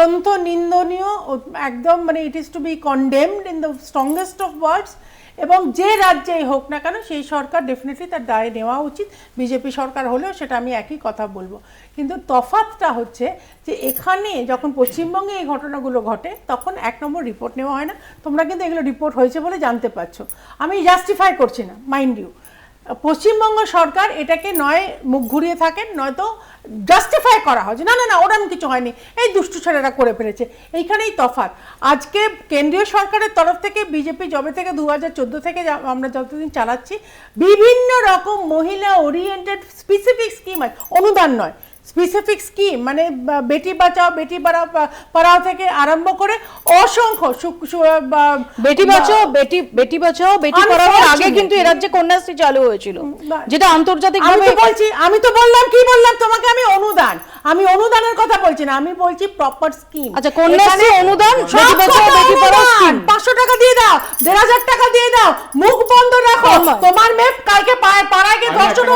অত্যন্ত নিন্দনীয়, একদম মানে it is to be condemned in the strongest of words. এবং যে রাজ্যেই হোক না কেন সেই সরকার ডেফিনেটলি তার দায় নেওয়া উচিত, বিজেপি সরকার হলেও সেটা আমি একই কথা বলবো। কিন্তু তফাৎটা হচ্ছে যে এখানে যখন পশ্চিমবঙ্গে এই ঘটনাগুলো ঘটে তখন 1 নম্বর রিপোর্ট নেওয়া হয় না। তোমরা কিন্তু এগুলো রিপোর্ট হয়েছে বলে জানতে পারছো, আমি জাস্টিফাই করছি না, মাইন্ড ইউ। পশ্চিমবঙ্গ সরকার এটাকে নয় মুখ ঘুরিয়ে থাকেন, নয়তো জাস্টিফাই করা হয় যে না না না ওরকম কিছু হয়নি, এই দুষ্টু ছেলেরা করে ফেলেছে। এইখানেই তফাৎ। আজকে কেন্দ্রীয় সরকারের তরফ থেকে বিজেপি জবে থেকে 2014 থেকে আমরা যতদিন চালাচ্ছি, বিভিন্ন রকম মহিলা ওরিয়েন্টেড স্পেসিফিক স্কিম আছে, অনুদান নয়, স্পেসিফিক স্কিম, মানে বেটি বাঁচাও বেটি পড়াও থেকে আরম্ভ করে অসংখ্য বেটি বাঁচাও বেটি পড়াও আগে কিন্তু এর রাজ্যে কন্যাশ্রী চালু হয়েছিল, যেটা আন্তর্জাতিকভাবে। আমি তো বললাম, কি বললাম তোমাকে, আমি অনুদানের কথা বলছি না, আমি বলছি প্রপার স্কিম। আচ্ছা, কন্যাশ্রী অনুদান, বেটি বাঁচাও বেটি পড়াও স্কিম, 500 টাকা দিয়ে দাও, 1500 টাকা দিয়ে দাও, মুখ বন্ধ রাখো। তোমার মেয়ে কালকে পাড়ায় গিয়ে 10 জন